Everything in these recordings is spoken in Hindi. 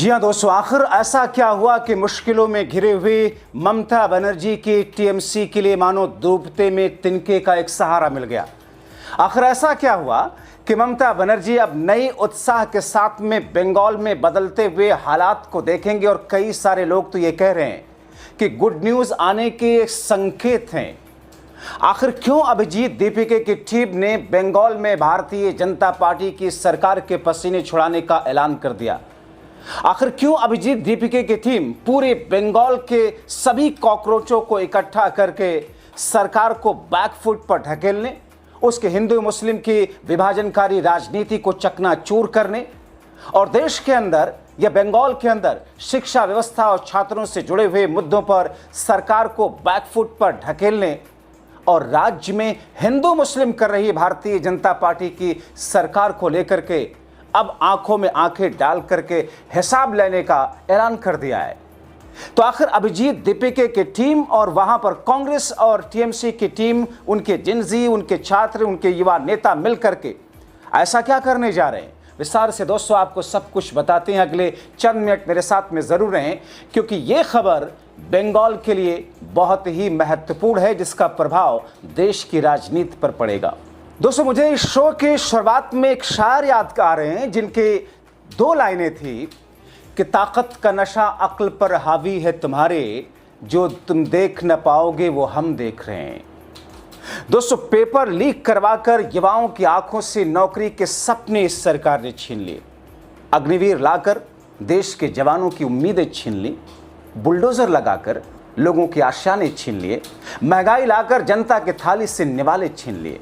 जी हाँ दोस्तों, आखिर ऐसा क्या हुआ कि मुश्किलों में घिरे हुए ममता बनर्जी की टीएमसी के लिए मानो डूबते में तिनके का एक सहारा मिल गया। आखिर ऐसा क्या हुआ कि ममता बनर्जी अब नई उत्साह के साथ में बंगाल में बदलते हुए हालात को देखेंगे और कई सारे लोग तो ये कह रहे हैं कि गुड न्यूज़ आने के संकेत हैं। आखिर क्यों अभिजीत दीपिके की टीम ने बंगाल में भारतीय जनता पार्टी की सरकार के पसीने छुड़ाने का ऐलान कर दिया? आखिर क्यों अभिजीत दीपिके की टीम पूरे बंगाल के सभी कॉकरोचों को इकट्ठा करके सरकार को बैकफुट पर ढकेलने, उसके हिंदू मुस्लिम की विभाजनकारी राजनीति को चकनाचूर करने और देश के अंदर या बंगाल के अंदर शिक्षा व्यवस्था और छात्रों से जुड़े हुए मुद्दों पर सरकार को बैकफुट पर ढकेलने और राज्य में हिंदू मुस्लिम कर रही भारतीय जनता पार्टी की सरकार को लेकर के अब आंखों में आंखें डाल करके हिसाब लेने का ऐलान कर दिया है। तो आखिर अभिजीत दीपिके की टीम और वहां पर कांग्रेस और टीएमसी की टीम, उनके जिनजी, उनके छात्र, उनके युवा नेता मिलकर के ऐसा क्या करने जा रहे हैं, विस्तार से दोस्तों आपको सब कुछ बताते हैं। अगले चंद मिनट मेरे साथ में जरूर रहें, क्योंकि ये खबर बंगाल के लिए बहुत ही महत्वपूर्ण है, जिसका प्रभाव देश की राजनीति पर पड़ेगा। दोस्तों, मुझे इस शो के शुरुआत में एक शायर याद आ रहे हैं, जिनके दो लाइनें थी कि ताकत का नशा अक्ल पर हावी है तुम्हारे, जो तुम देख न पाओगे वो हम देख रहे हैं। दोस्तों, पेपर लीक करवाकर युवाओं की आंखों से नौकरी के सपने इस सरकार ने छीन लिए, अग्निवीर लाकर देश के जवानों की उम्मीदें छीन ली, बुलडोजर लगाकर लोगों की आशाएं छीन लिए, महंगाई लाकर जनता के थाली से निवाले छीन लिए।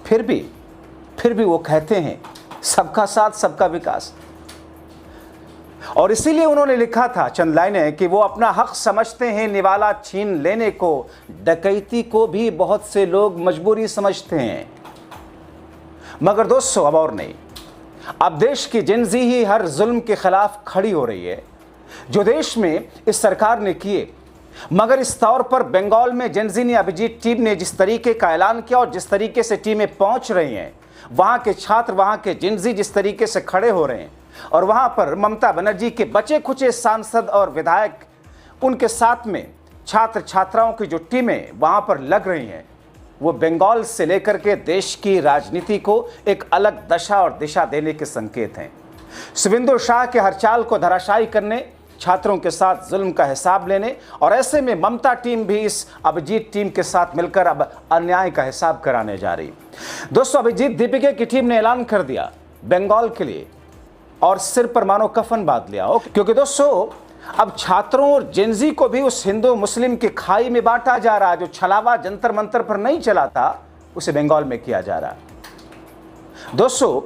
फिर भी वो कहते हैं सबका साथ सबका विकास। और इसीलिए उन्होंने लिखा था चंद लाइनें कि वो अपना हक समझते हैं निवाला छीन लेने को, डकैती को भी बहुत से लोग मजबूरी समझते हैं। मगर दोस्तों, अब और नहीं, अब देश की जिंदगी ही हर जुल्म के खिलाफ खड़ी हो रही है जो देश में इस सरकार ने किए। मगर इस तौर पर बंगाल में जेनजी ने, अभिजीत टीम ने जिस तरीके का ऐलान किया और जिस तरीके से टीमें पहुंच रही हैं, वहां के छात्र, वहां के जेनजी जिस तरीके से खड़े हो रहे हैं और वहां पर ममता बनर्जी के बचे खुचे सांसद और विधायक, उनके साथ में छात्र छात्राओं की जो टीमें वहां पर लग रही हैं, वो बंगाल से लेकर के देश की राजनीति को एक अलग दशा और दिशा देने के संकेत हैं। शुभेंदु शाह के हर चाल को धराशायी करने, छात्रों के साथ जुल्म का हिसाब लेने, और ऐसे में ममता टीम भी इस अभिजीत टीम के साथ मिलकर अब अन्याय का हिसाब कराने जा रही। दोस्तों, अभिजीत दीपिके की टीम ने ऐलान कर दिया बंगाल के लिए और सिर पर मानो कफन बांध लिया हो, क्योंकि दोस्तों अब छात्रों और जेनजी को भी उस हिंदू मुस्लिम की खाई में बांटा जा रहा है। जो छलावा जंतर मंतर पर नहीं चला था, उसे बंगाल में किया जा रहा है। दोस्तों,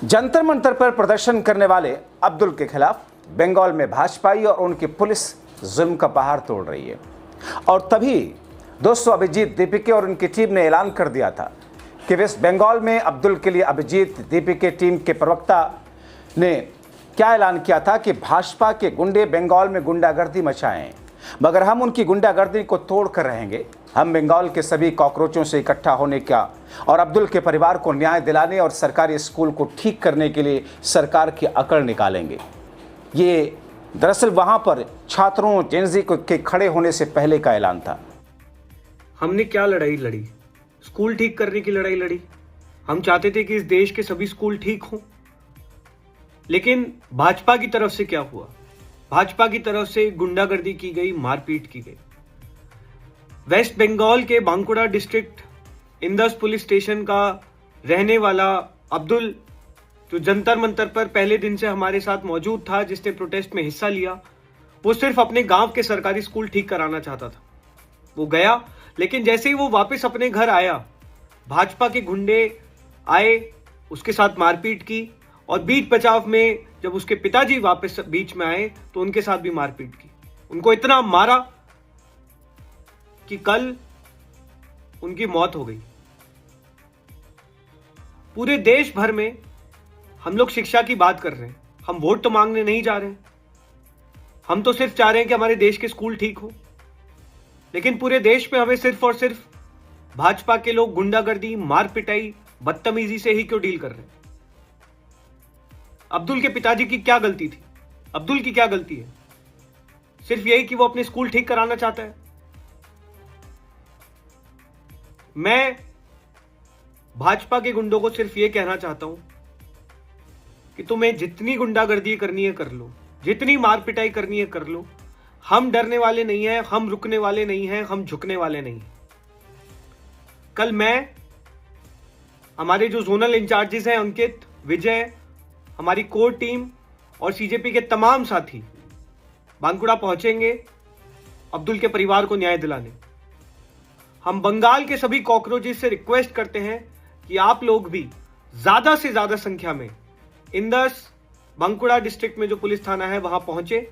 जंतर मंतर पर प्रदर्शन करने वाले अब्दुल के खिलाफ बंगाल में भाजपाई और उनकी पुलिस जुल्म का पहाड़ तोड़ रही है। और तभी दोस्तों अभिजीत दीपिके और उनकी टीम ने ऐलान कर दिया था कि वेस्ट बंगाल में अब्दुल के लिए अभिजीत दीपिके टीम के प्रवक्ता ने क्या ऐलान किया था कि भाजपा के गुंडे बंगाल में गुंडागर्दी मचाएं, मगर हम उनकी गुंडागर्दी को तोड़ कर रहेंगे। हम बंगाल के सभी कॉकरोचों से इकट्ठा होने का और अब्दुल के परिवार को न्याय दिलाने और सरकारी स्कूल को ठीक करने के लिए सरकार की अकड़ निकालेंगे। ये दरअसल वहां पर छात्रों, जेनजी के खड़े होने से पहले का ऐलान था। हमने क्या लड़ाई लड़ी? स्कूल ठीक करने की लड़ाई लड़ी। हम चाहते थे कि इस देश के सभी स्कूल ठीक हों। लेकिन भाजपा की तरफ से क्या हुआ? भाजपा की तरफ से गुंडागर्दी की गई, मारपीट की गई। वेस्ट बंगाल के Bankura district Indus police station का रहने वाला अब्दुल, जो जंतर मंतर पर पहले दिन से हमारे साथ मौजूद था, जिसने प्रोटेस्ट में हिस्सा लिया, वो सिर्फ अपने गांव के सरकारी स्कूल ठीक कराना चाहता था। वो गया, लेकिन जैसे ही वो वापस अपने घर आया, भाजपा के गुंडे आए, उसके साथ मारपीट की और बीच बचाव में जब उसके पिताजी वापस बीच में आए तो उनके साथ भी मारपीट की। उनको इतना मारा कि कल उनकी मौत हो गई। पूरे देश भर में हम लोग शिक्षा की बात कर रहे हैं। हम वोट तो मांगने नहीं जा रहे हैं, हम तो सिर्फ चाह रहे हैं कि हमारे देश के स्कूल ठीक हो। लेकिन पूरे देश में हमें सिर्फ और सिर्फ भाजपा के लोग गुंडागर्दी, मार पिटाई, बदतमीजी से ही क्यों डील कर रहे हैं? अब्दुल के पिताजी की क्या गलती थी? अब्दुल की क्या गलती है? सिर्फ यही कि वो अपने स्कूल ठीक कराना चाहता है। मैं भाजपा के गुंडों को सिर्फ ये कहना चाहता हूं कि तुम्हें जितनी गुंडागर्दी करनी है कर लो, जितनी मार पिटाई करनी है कर लो। हम डरने वाले नहीं हैं, हम रुकने वाले नहीं हैं, हम झुकने वाले नहीं। कल मैं, हमारे जो जोनल इंचार्जेस हैं अंकित, विजय, हमारी कोर टीम और सीजेपी के तमाम साथी बांकुड़ा पहुंचेंगे अब्दुल के परिवार को न्याय दिलाने। हम बंगाल के सभी कॉकरोचेस से रिक्वेस्ट करते हैं कि आप लोग भी ज्यादा से ज्यादा संख्या में इंदस, बांकुड़ा डिस्ट्रिक्ट में जो पुलिस थाना है वहां पहुंचे।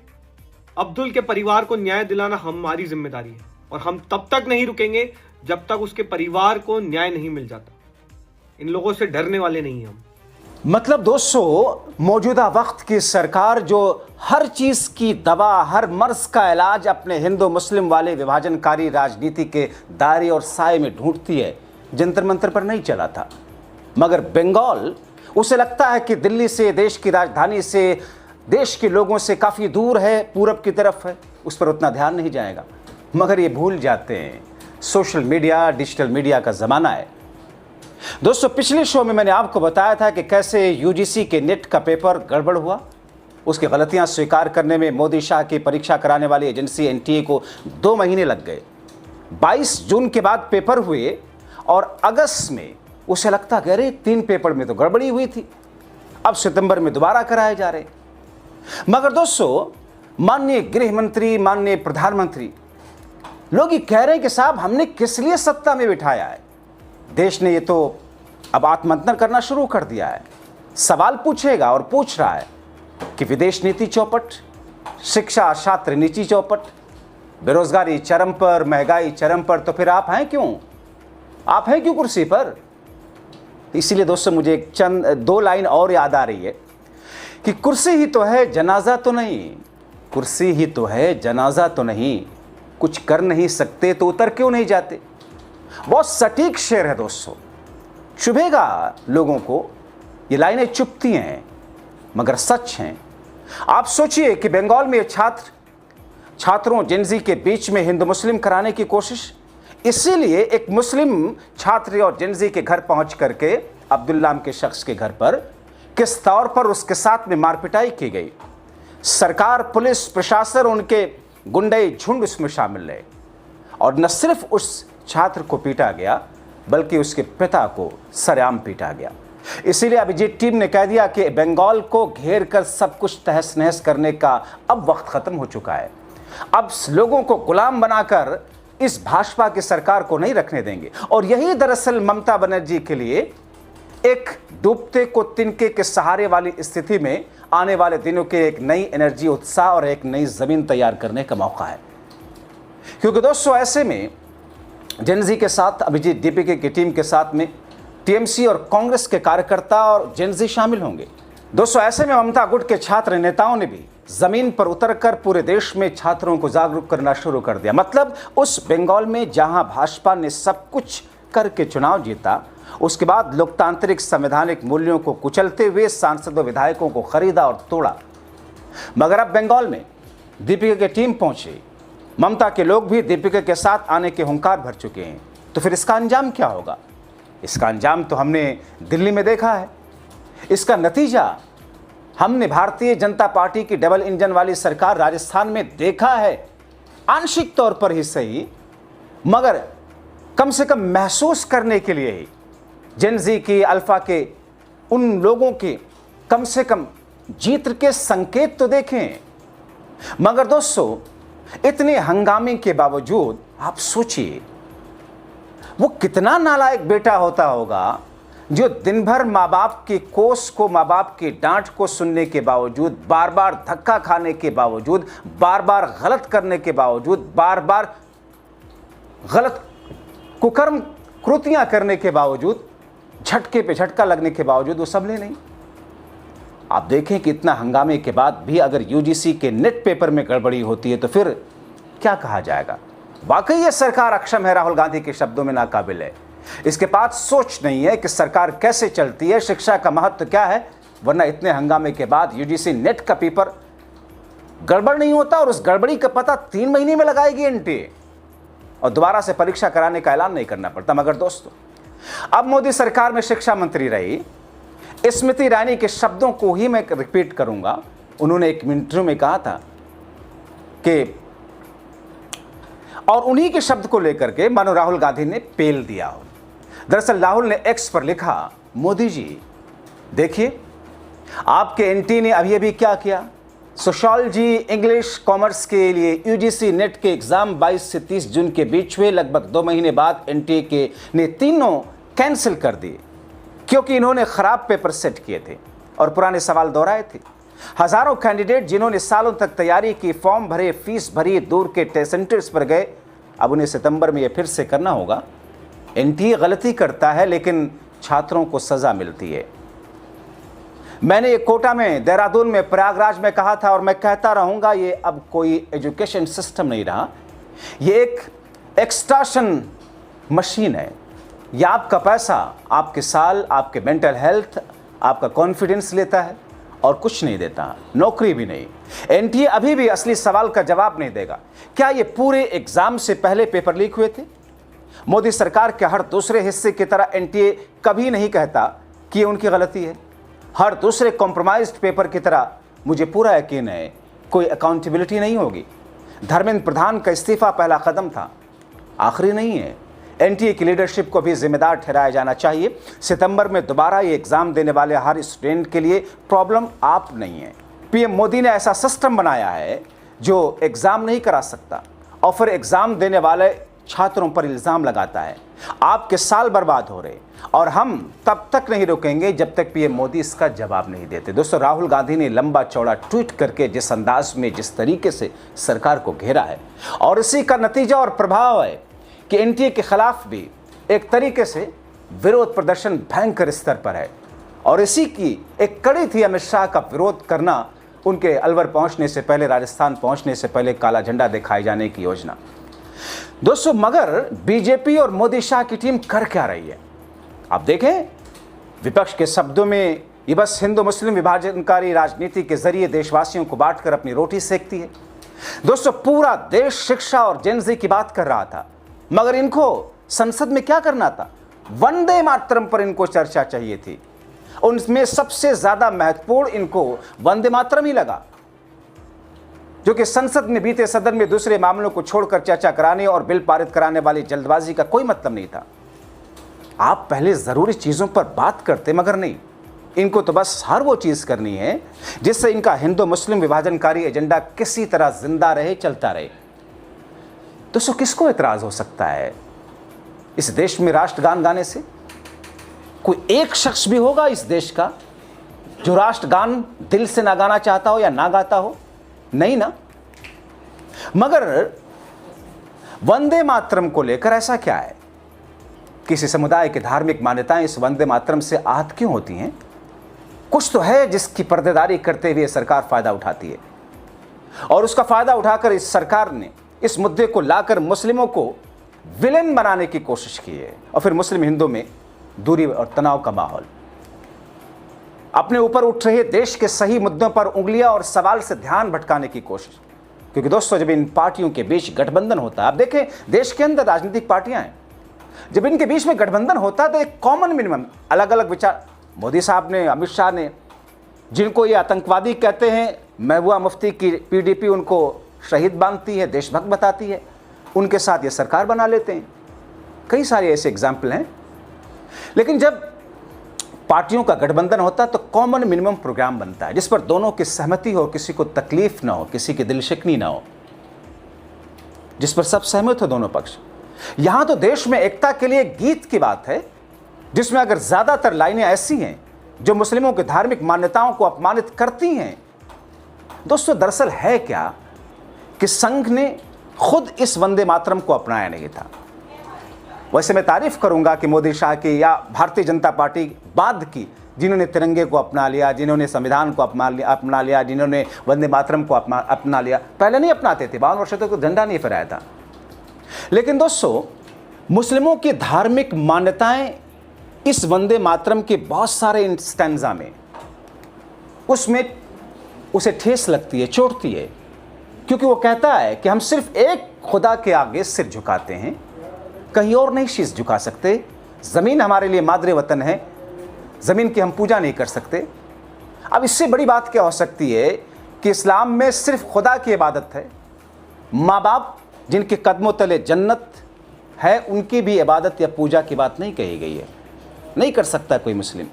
अब्दुल के परिवार को न्याय दिलाना हमारी जिम्मेदारी है और हम तब तक नहीं रुकेंगे जब तक उसके परिवार को न्याय नहीं मिल जाता। इन लोगों से डरने वाले नहीं हम। मतलब दोस्तों, मौजूदा वक्त की सरकार जो हर चीज की दवा, हर मर्ज का इलाज अपने हिंदू मुस्लिम वाले विभाजनकारी राजनीति के दायरे और साए में ढूंढती है, जंतर मंतर पर नहीं चला था। मगर बंगाल, उसे लगता है कि दिल्ली से, देश की राजधानी से, देश के लोगों से काफी दूर है, पूरब की तरफ है, उस पर उतना ध्यान नहीं जाएगा। मगर ये भूल जाते हैं सोशल मीडिया, डिजिटल मीडिया का जमाना है। दोस्तों, पिछले शो में मैंने आपको बताया था कि कैसे यूजीसी के नेट का पेपर गड़बड़ हुआ। उसकी गलतियां स्वीकार करने में मोदी शाह की परीक्षा कराने वाली एजेंसी एनटीए को 2 महीने लग गए। 22 जून के बाद पेपर हुए और अगस्त में उसे लगता कि अरे 3 पेपर में तो गड़बड़ी हुई थी, अब सितंबर में दोबारा कराए जा रहे। मगर दोस्तों, माननीय गृह मंत्री, माननीय प्रधानमंत्री लोग ये कह रहे हैं कि साहब हमने किस लिए सत्ता में बिठाया है। देश ने ये तो अब आत्ममंथन करना शुरू कर दिया है, सवाल पूछेगा और पूछ रहा है कि विदेश नीति चौपट, शिक्षा छात्र नीति चौपट, बेरोजगारी चरम पर, महंगाई चरम पर, तो फिर आप हैं क्यों? आप हैं क्यों कुर्सी पर? इसीलिए दोस्तों, मुझे एक 2 लाइन और याद आ रही है कि कुर्सी ही तो है, जनाजा तो नहीं। कुर्सी ही तो है, जनाजा तो नहीं। कुछ कर नहीं सकते तो उतर क्यों नहीं जाते? बहुत सटीक शेर है दोस्तों, चुभेगा लोगों को, ये लाइनें चुभती हैं मगर सच हैं। आप सोचिए कि बंगाल में छात्रों जेनजी के बीच में हिंदू मुस्लिम कराने की कोशिश, इसीलिए एक मुस्लिम छात्र और जेनजी के घर पहुंच करके अब्दुल नाम के शख्स के घर पर किस तौर पर उसके साथ में मारपिटाई की गई। सरकार, पुलिस, प्रशासन, उनके गुंडे झुंड उसमें शामिल रहे और न सिर्फ उस छात्र को पीटा गया बल्कि उसके पिता को सरेआम पीटा गया। इसीलिए अभिजीत टीम ने कह दिया कि बंगाल को घेर कर सब कुछ तहस नहस करने का अब वक्त खत्म हो चुका है। अब लोगों को गुलाम बनाकर इस भाजपा की सरकार को नहीं रखने देंगे। और यही दरअसल ममता बनर्जी के लिए एक डूबते को तिनके के सहारे वाली स्थिति में आने वाले दिनों के एक नई एनर्जी, उत्साह और एक नई जमीन तैयार करने का मौका है। क्योंकि दोस्तों, ऐसे में जेनजी के साथ, अभिजीत दीपिका की टीम के साथ में टीएमसी और कांग्रेस के कार्यकर्ता और जेनजी शामिल होंगे। दोस्तों, ऐसे में ममता गुट के छात्र नेताओं ने भी जमीन पर उतरकर पूरे देश में छात्रों को जागरूक करना शुरू कर दिया। मतलब उस बंगाल में जहां भाजपा ने सब कुछ करके चुनाव जीता, उसके बाद लोकतांत्रिक संवैधानिक मूल्यों को कुचलते हुए सांसदों विधायकों को खरीदा और तोड़ा। मगर अब बंगाल में दीपिका की टीम पहुंची, ममता के लोग भी दीपिका के साथ आने के हुंकार भर चुके हैं। तो फिर इसका अंजाम क्या होगा? इसका अंजाम तो हमने दिल्ली में देखा है। इसका नतीजा हमने भारतीय जनता पार्टी की डबल इंजन वाली सरकार राजस्थान में देखा है। आंशिक तौर पर ही सही, मगर कम से कम महसूस करने के लिए ही जेनजी की, अल्फा के, उन लोगों के कम से कम जीत के संकेत तो देखें। मगर दोस्तों, इतने हंगामे के बावजूद आप सोचिए वो कितना नालायक बेटा होता होगा जो दिन भर माँ बाप की कोस को, माँ बाप की डांट को सुनने के बावजूद, बार बार धक्का खाने के बावजूद, बार बार गलत करने के बावजूद, बार बार गलत कुकर्म कृतियां करने के बावजूद, झटके पे झटका लगने के बावजूद वो सबले नहीं। आप देखें कि इतना हंगामे के बाद भी अगर यूजीसी के नेट पेपर में गड़बड़ी होती है तो फिर क्या कहा जाएगा? वाकई ये सरकार अक्षम है, राहुल गांधी के शब्दों में नाकाबिल है। इसके पास सोच नहीं है कि सरकार कैसे चलती है, शिक्षा का महत्व क्या है, वरना इतने हंगामे के बाद यूजीसी नेट का पेपर गड़बड़ नहीं होता और उस गड़बड़ी का पता 3 महीने में लगाएगी एनटीए और दोबारा से परीक्षा कराने का ऐलान नहीं करना पड़ता। मगर दोस्तों, अब मोदी सरकार में शिक्षा मंत्री रही स्मृति ईरानी के शब्दों को ही मैं रिपीट करूंगा। उन्होंने एक इंटरव्यू में कहा था कि, और उन्हीं के शब्द को लेकर के मानो राहुल गांधी ने पेल दिया। दरअसल राहुल ने एक्स पर लिखा, मोदी जी देखिए आपके एनटी ने अभी अभी क्या किया, सोशियोलॉजी इंग्लिश कॉमर्स के लिए यूजीसी नेट के एग्जाम 22 से 30 जून के बीच हुए। लगभग 2 महीने बाद एनटीए के ने तीनों कैंसिल कर दिए क्योंकि इन्होंने खराब पेपर सेट किए थे और पुराने सवाल दोहराए थे। हजारों कैंडिडेट जिन्होंने सालों तक तैयारी की, फॉर्म भरे, फीस भरी, दूर के टेस्ट सेंटर्स पर गए, अब उन्हें सितंबर में यह फिर से करना होगा। एनटीए गलती करता है लेकिन छात्रों को सजा मिलती है। मैंने ये कोटा में, देहरादून में, प्रयागराज में कहा था और मैं कहता रहूंगा, ये अब कोई एजुकेशन सिस्टम नहीं रहा, ये एक एक्सटॉर्शन मशीन है। ये आपका पैसा, आपके साल, आपके मेंटल हेल्थ, आपका कॉन्फिडेंस लेता है और कुछ नहीं देता, नौकरी भी नहीं। एनटीए अभी भी असली सवाल का जवाब नहीं देगा। क्या ये पूरे एग्जाम से पहले पेपर लीक हुए थे? मोदी सरकार के हर दूसरे हिस्से की तरह एनटीए कभी नहीं कहता कि ये उनकी गलती है। हर दूसरे कॉम्प्रोमाइज्ड पेपर की तरह मुझे पूरा यकीन है कोई अकाउंटेबिलिटी नहीं होगी। धर्मेंद्र प्रधान का इस्तीफा पहला कदम था, आखिरी नहीं है। एनटीए की लीडरशिप को भी जिम्मेदार ठहराया जाना चाहिए। सितंबर में दोबारा ये एग्जाम देने वाले हर स्टूडेंट के लिए प्रॉब्लम आप नहीं है। पीएम मोदी ने ऐसा सिस्टम बनाया है जो एग्जाम नहीं करा सकता और फिर एग्जाम देने वाले छात्रों पर इल्जाम लगाता है। आपके साल बर्बाद हो रहे और हम तब तक नहीं रुकेंगे जब तक पीएम मोदी इसका जवाब नहीं देते। दोस्तों, राहुल गांधी ने लंबा चौड़ा ट्वीट करके जिस अंदाज में, जिस तरीके से सरकार को घेरा है और इसी का नतीजा और प्रभाव है कि एनटीए के खिलाफ भी एक तरीके से विरोध प्रदर्शन भयंकर स्तर पर है और इसी की एक कड़ी थी अमित शाह का विरोध करना, उनके अलवर पहुंचने से पहले, राजस्थान पहुंचने से पहले काला झंडा दिखाए जाने की योजना। दोस्तों, मगर बीजेपी और मोदी शाह की टीम कर क्या रही है? आप देखें, विपक्ष के शब्दों में ये बस हिंदू मुस्लिम विभाजनकारी राजनीति के जरिए देशवासियों को बांटकर अपनी रोटी सेकती है। दोस्तों, पूरा देश शिक्षा और जेनजी की बात कर रहा था, मगर इनको संसद में क्या करना था? वंदे मातरम पर इनको चर्चा चाहिए थी। उनमें सबसे ज्यादा महत्वपूर्ण इनको वंदे मातरम ही लगा, जो कि संसद में बीते सदन में दूसरे मामलों को छोड़कर चर्चा कराने और बिल पारित कराने वाली जल्दबाजी का कोई मतलब नहीं था। आप पहले जरूरी चीजों पर बात करते, मगर नहीं, इनको तो बस हर वो चीज करनी है जिससे इनका हिंदू मुस्लिम विभाजनकारी एजेंडा किसी तरह जिंदा रहे, चलता रहे। दोस्तों, किसको एतराज हो सकता है इस देश में राष्ट्रगान गाने से? कोई एक शख्स भी होगा इस देश का जो राष्ट्रगान दिल से ना गाना चाहता हो या ना गाता हो? नहीं ना। मगर वंदे मातरम को लेकर ऐसा क्या है? किसी समुदाय की धार्मिक मान्यताएं इस वंदे मातरम से आहत क्यों होती हैं? कुछ तो है जिसकी पर्देदारी करते हुए सरकार फायदा उठाती है और उसका फायदा उठाकर इस सरकार ने इस मुद्दे को लाकर मुस्लिमों को विलेन बनाने की कोशिश की है और फिर मुस्लिम हिंदू में दूरी और तनाव का माहौल। अपने ऊपर उठ रहे देश के सही मुद्दों पर उंगलियां और सवाल से ध्यान भटकाने की कोशिश। क्योंकि दोस्तों, जब इन पार्टियों के बीच गठबंधन होता है, आप देखें देश के अंदर राजनीतिक पार्टियां हैं, जब इनके बीच में गठबंधन होता है तो एक कॉमन मिनिमम, अलग अलग विचार, मोदी साहब ने, अमित शाह ने, जिनको ये आतंकवादी कहते हैं, महबूबा मुफ्ती की पीडीपी उनको शहीद बांधती है, देशभक्त बताती है, उनके साथ ये सरकार बना लेते हैं। कई सारे ऐसे एग्जाम्पल हैं। लेकिन जब पार्टियों का गठबंधन होता है तो कॉमन मिनिमम प्रोग्राम बनता है जिस पर दोनों की सहमति हो, किसी को तकलीफ ना हो, किसी की दिलशिकनी ना हो, जिस पर सब सहमत हो दोनों पक्ष। यहां तो देश में एकता के लिए गीत की बात है जिसमें अगर ज्यादातर लाइनें ऐसी हैं जो मुस्लिमों की धार्मिक मान्यताओं को अपमानित करती हैं। दोस्तों, दरअसल है क्या कि संघ ने खुद इस वंदे मातरम को अपनाया नहीं था। वैसे मैं तारीफ करूंगा कि मोदी शाह की या भारतीय जनता पार्टी बाद की, जिन्होंने तिरंगे को अपना लिया, जिन्होंने संविधान को अपना लिया, जिन्होंने वंदे मातरम को अपना लिया। पहले नहीं अपनाते थे, 52 वर्षों तक तो झंडा नहीं फहराया था। लेकिन दोस्तों, मुस्लिमों की धार्मिक मान्यताएं इस वंदे मातरम के बहुत सारे स्टैंजा में उसमें उसे ठेस लगती है, चोटती है। क्योंकि वो कहता है कि हम सिर्फ एक खुदा के आगे सिर झुकाते हैं, कहीं और नहीं शीश झुका सकते। ज़मीन हमारे लिए मादरे वतन है, ज़मीन की हम पूजा नहीं कर सकते। अब इससे बड़ी बात क्या हो सकती है कि इस्लाम में सिर्फ खुदा की इबादत है, माँ बाप जिनके कदमों तले जन्नत है उनकी भी इबादत या पूजा की बात नहीं कही गई है, नहीं कर सकता कोई मुस्लिम।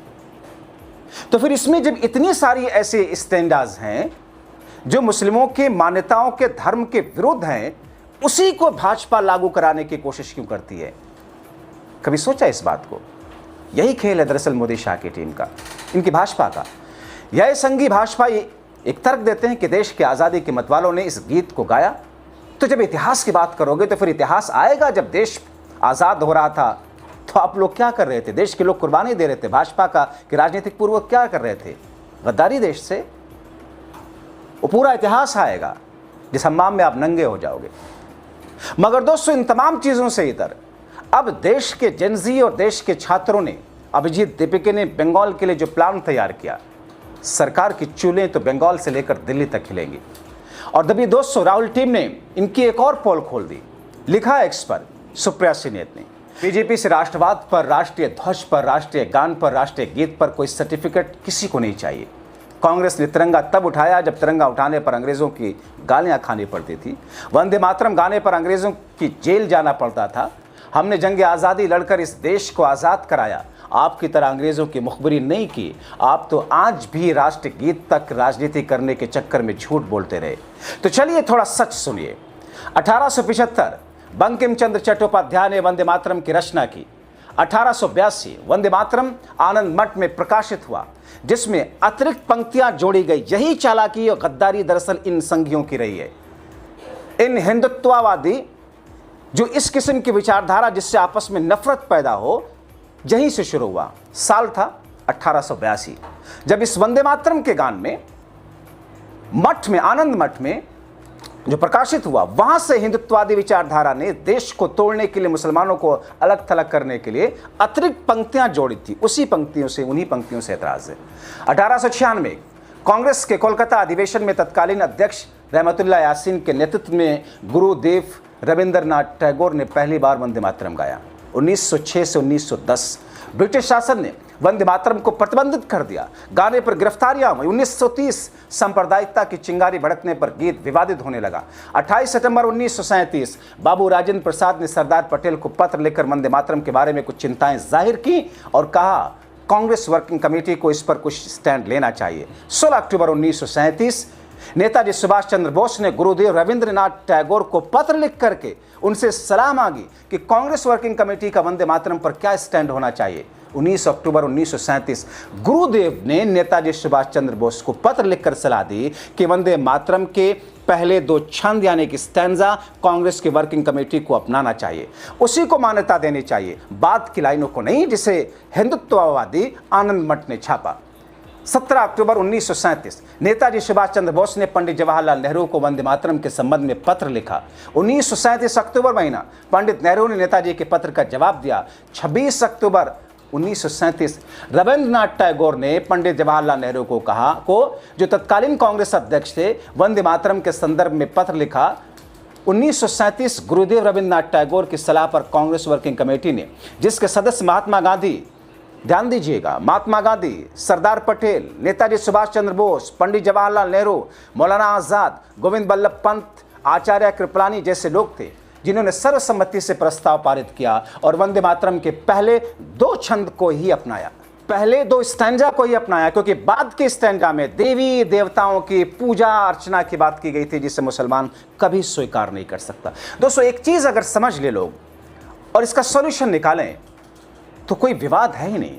तो फिर इसमें जब इतनी सारी ऐसे स्टैंडर्ड्स हैं जो मुस्लिमों के मान्यताओं के धर्म के विरुद्ध हैं, उसी को भाजपा लागू कराने की कोशिश क्यों करती है? कभी सोचा इस बात को? यही खेल है दरअसल मोदी शाह की टीम का, इनकी भाजपा का। यह संघी भाजपा एक तर्क देते हैं कि देश के आज़ादी के मतवालों ने इस गीत को गाया। तो जब इतिहास की बात करोगे तो फिर इतिहास आएगा, जब देश आज़ाद हो रहा था तो आप लोग क्या कर रहे थे? देश के लोग कुर्बानी दे रहे थे भाजपा का कि राजनीतिक पूर्वक क्या कर रहे थे? गद्दारी देश से। वो पूरा इतिहास आएगा जिस हम्माम में आप नंगे हो जाओगे। मगर दोस्तों, इन तमाम चीज़ों से इधर अब देश के जेनजी और देश के छात्रों ने, अभिजीत दीपिके ने बंगाल के लिए जो प्लान तैयार किया, सरकार की चूलें तो बंगाल से लेकर दिल्ली तक हिलेंगी। और तभी दोस्तों राहुल टीम ने इनकी एक और पोल खोल दी। लिखा है एक्सपर्ट सुप्रिया सिनेत ने, बीजेपी से राष्ट्रवाद पर, राष्ट्रीय ध्वज पर, राष्ट्रीय गान पर, राष्ट्रीय गीत पर कोई सर्टिफिकेट किसी को नहीं चाहिए। कांग्रेस ने तिरंगा तब उठाया जब तिरंगा उठाने पर अंग्रेजों की गालियां खानी पड़ती थी, वंदे मातरम गाने पर अंग्रेजों की जेल जाना पड़ता था। हमने जंग आज़ादी लड़कर इस देश को आज़ाद कराया, आपकी तरह अंग्रेजों की मुखबरी नहीं की। आप तो आज भी राष्ट्र गीत तक राजनीति करने के चक्कर में झूठ बोलते रहे। तो चलिए थोड़ा सच सुनिए। 1875 बंकिम चंद्र चट्टोपाध्याय ने वंदे मातरम की रचना की। 1882 वंदे मातरम आनंद मठ में प्रकाशित हुआ, जिसमें अतिरिक्त पंक्तियां जोड़ी गई। यही चालाकी और गद्दारी दरअसल इन संघियों की रही है। इन हिंदुत्ववादी जो इस किस्म की विचारधारा जिससे आपस में नफरत पैदा हो, यहीं से शुरू हुआ। साल था 1882 जब इस वंदे मातरम के गान में मठ में, आनंद मठ में जो प्रकाशित हुआ, वहां से हिंदुत्ववादी विचारधारा ने देश को तोड़ने के लिए, मुसलमानों को अलग थलग करने के लिए अतिरिक्त पंक्तियां जोड़ी थी। उन्हीं पंक्तियों से एतराज है। 1896 कांग्रेस के कोलकाता अधिवेशन में तत्कालीन अध्यक्ष रहमतुल्लाह यासीन के नेतृत्व में गुरुदेव रविंद्रनाथ टैगोर ने पहली बार वंदे मातरम गाया। 1906 से 1910 ब्रिटिश शासन ने वंदे मातरम को प्रतिबंधित कर दिया। गाने पर गिरफ्तारियां हुई। 1930 सांप्रदायिकता की चिंगारी भड़कने पर गीत विवादित होने लगा। 28 सितंबर 1937 बाबू राजेंद्र प्रसाद ने सरदार पटेल को पत्र लिखकर वंदे मातरम के बारे में कुछ चिंताएं जाहिर की और कहा कांग्रेस वर्किंग कमेटी को इस पर कुछ स्टैंड लेना चाहिए। 16 अक्टूबर 1937 नेताजी सुभाष चंद्र बोस ने गुरुदेव रविंद्रनाथ टैगोर को पत्र लिख करके उनसे सलाह मांगी कि कांग्रेस वर्किंग कमेटी का वंदे मातरम पर क्या स्टैंड होना चाहिए। 19 अक्टूबर 1937 गुरुदेव ने नेताजी सुभाष चंद्र बोस को पत्र लिखकर सलाह दी कि वंदे मातरम के पहले 2 छंद यानी कि स्टैंजा कांग्रेस की वर्किंग कमेटी को अपनाना चाहिए, उसी को मान्यता देनी चाहिए, बाद की लाइनों को नहीं, जिसे हिंदुत्ववादी आनंद मठ ने छापा। 17 अक्टूबर 1937 नेताजी सुभाष चंद्र बोस ने पंडित जवाहरलाल नेहरू को वंदे मातरम के संबंध में पत्र लिखा। 1937 अक्टूबर महीना पंडित नेहरू ने नेताजी के पत्र का जवाब दिया। 26 अक्टूबर 1937 रविंद्रनाथ टैगोर ने पंडित जवाहरलाल नेहरू को जो तत्कालीन कांग्रेस अध्यक्ष थे, वंदे मातरम के संदर्भ में पत्र लिखा। 1937 गुरुदेव रविंद्रनाथ टैगोर की सलाह पर कांग्रेस वर्किंग कमेटी ने, जिसके सदस्य महात्मा गांधी, ध्यान दीजिएगा, महात्मा गांधी, सरदार पटेल, नेताजी सुभाष चंद्र बोस, पंडित जवाहरलाल नेहरू, मौलाना आजाद, गोविंद बल्लभ पंत, आचार्य कृपलानी जैसे लोग थे, जिन्होंने सर्वसम्मति से प्रस्ताव पारित किया और वंदे मातरम के पहले 2 छंद को ही अपनाया, पहले 2 स्टैंजा को ही अपनाया, क्योंकि बाद के स्टैंजा में देवी देवताओं की पूजा अर्चना की बात की गई थी, जिसे मुसलमान कभी स्वीकार नहीं कर सकता। दोस्तों, एक चीज अगर समझ ले लोग और इसका सॉल्यूशन निकालें तो कोई विवाद है ही नहीं।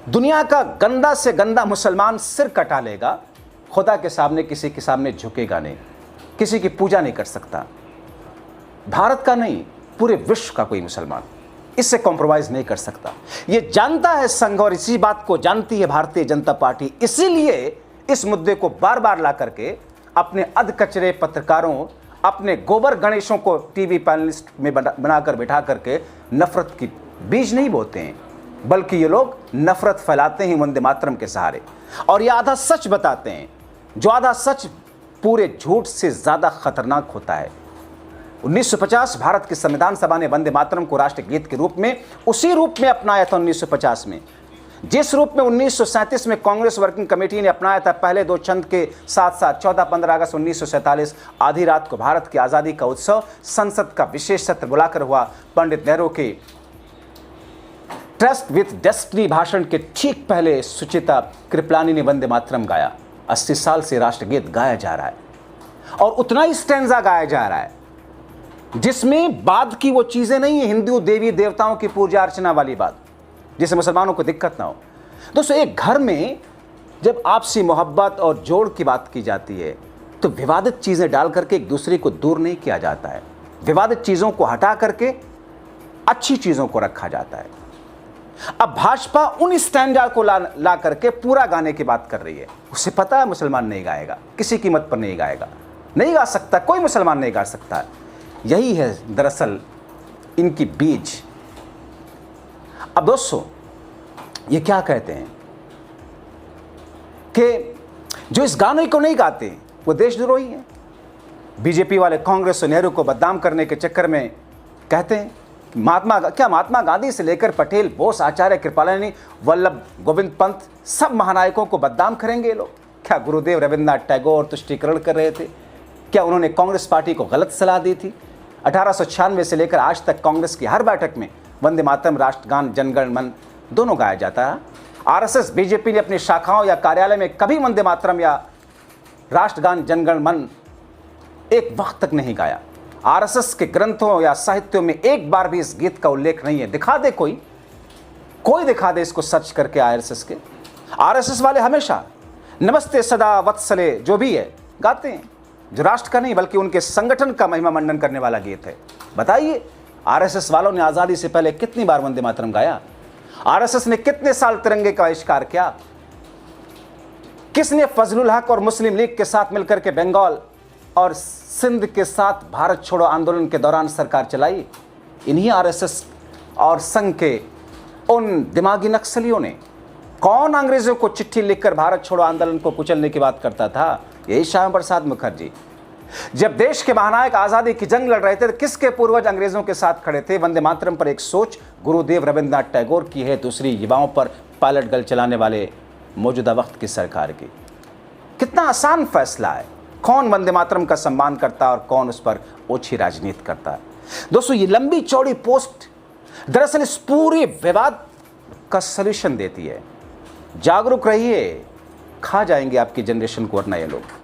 दुनिया का गंदा से गंदा मुसलमान सिर कटा लेगा, खुदा के सामने किसी के सामने झुकेगा नहीं, किसी की पूजा नहीं कर सकता। भारत का नहीं, पूरे विश्व का कोई मुसलमान इससे कॉम्प्रोमाइज नहीं कर सकता। यह जानता है संघ और इसी बात को जानती है भारतीय जनता पार्टी। इसीलिए इस मुद्दे को बार बार ला करके अपने अधकचरे पत्रकारों, अपने गोबर गणेशों को टीवी पैनलिस्ट में बनाकर बिठा करके नफरत की बीज नहीं बोते हैं, बल्कि ये लोग नफरत फैलाते हैं वंदे मातरम के सहारे। और ये आधा सच बताते हैं। जो आधा सच पूरे झूठ से ज्यादा खतरनाक होता है। 1950 भारत की संविधान सभा ने वंदे मातरम को राष्ट्रगीत के रूप में उसी रूप में अपनाया था 1950 में, जिस रूप में 1937 में कांग्रेस वर्किंग कमेटी ने अपनाया था। पहले दो छंद के साथ साथ 14-15 अगस्त 1947 आधी रात को भारत की आज़ादी का उत्सव संसद का विशेष सत्र बुलाकर हुआ। पंडित नेहरू के ट्रस्ट विथ डेस्टिनी भाषण के ठीक पहले सुचिता कृपलानी ने वंदे मातरम गाया। 80 साल से राष्ट्रगीत गाया जा रहा है और उतना ही स्टैंजा गाया जा रहा है जिसमें बाद की वो चीजें नहीं है, हिंदू देवी देवताओं की पूजा अर्चना वाली बात, जिससे मुसलमानों को दिक्कत ना हो। दोस्तों, एक घर में जब आपसी मोहब्बत और जोड़ की बात की जाती है तो विवादित चीजें डाल करके एक दूसरे को दूर नहीं किया जाता है, विवादित चीजों को हटा करके अच्छी चीजों को रखा जाता है। अब भाजपा उन स्टैंडा को ला करके पूरा गाने की बात कर रही है। उसे पता है मुसलमान नहीं गाएगा, किसी कीमत पर नहीं गाएगा, नहीं गा सकता, कोई मुसलमान नहीं गा सकता। यही है दरअसल इनकी बीज। अब दोस्तों, ये क्या कहते हैं कि जो इस गाने को नहीं गाते वो देशद्रोही हैं। बीजेपी वाले कांग्रेस और नेहरू को बदनाम करने के चक्कर में कहते हैं महात्मा गांधी से लेकर पटेल, बोस, आचार्य कृपलानी, वल्लभ गोविंद पंत, सब महानायकों को बदनाम करेंगे ये लोग। क्या गुरुदेव रविन्द्रनाथ टैगोर तुष्टीकरण कर रहे थे? क्या उन्होंने कांग्रेस पार्टी को गलत सलाह दी थी? 1896 से लेकर आज तक कांग्रेस की हर बैठक में वंदे मातरम, राष्ट्रगान, जनगण मन दोनों गाया जाता है। आरएसएस, बीजेपी ने अपनी शाखाओं या कार्यालय में कभी वंदे मातरम या राष्ट्रगान, जनगण मन एक वक्त तक नहीं गाया। आरएसएस के ग्रंथों या साहित्यों में एक बार भी इस गीत का उल्लेख नहीं है। दिखा दे कोई दिखा दे इसको सर्च करके। आरएसएस वाले हमेशा नमस्ते सदा वत्सले जो भी है गाते हैं, जो राष्ट्र का नहीं बल्कि उनके संगठन का महिमा मंडन करने वाला गीत है। बताइए, आरएसएस वालों ने आजादी से पहले कितनी बार वंदे मातरम गाया? आरएसएस ने कितने साल तिरंगे का बहिष्कार किया? किसने फजलुल हक और मुस्लिम लीग के साथ मिलकर के बंगाल और सिंध के साथ भारत छोड़ो आंदोलन के दौरान सरकार चलाई? इन्हीं आरएसएस और संघ के उन दिमागी नक्सलियों ने। कौन अंग्रेजों को चिट्ठी लिखकर भारत छोड़ो आंदोलन को कुचलने की बात करता था? यही श्यामा प्रसाद मुखर्जी। जब देश के महानायक आजादी की जंग लड़ रहे थे तो किसके पूर्वज अंग्रेजों के साथ खड़े थे? वंदे मातरम पर एक सोच गुरुदेव रविन्द्रनाथ टैगोर की है, दूसरी युवाओं पर पायलट गल चलाने वाले मौजूदा वक्त की सरकार की। कितना आसान फैसला है, कौन वंदे मातरम का सम्मान करता है और कौन उस पर ओछी राजनीति करता है। दोस्तों, ये लंबी चौड़ी पोस्ट दरअसल इस पूरे विवाद का सलूशन देती है। जागरूक रहिए, खा जाएंगे आपकी जनरेशन को वरना ये लोग।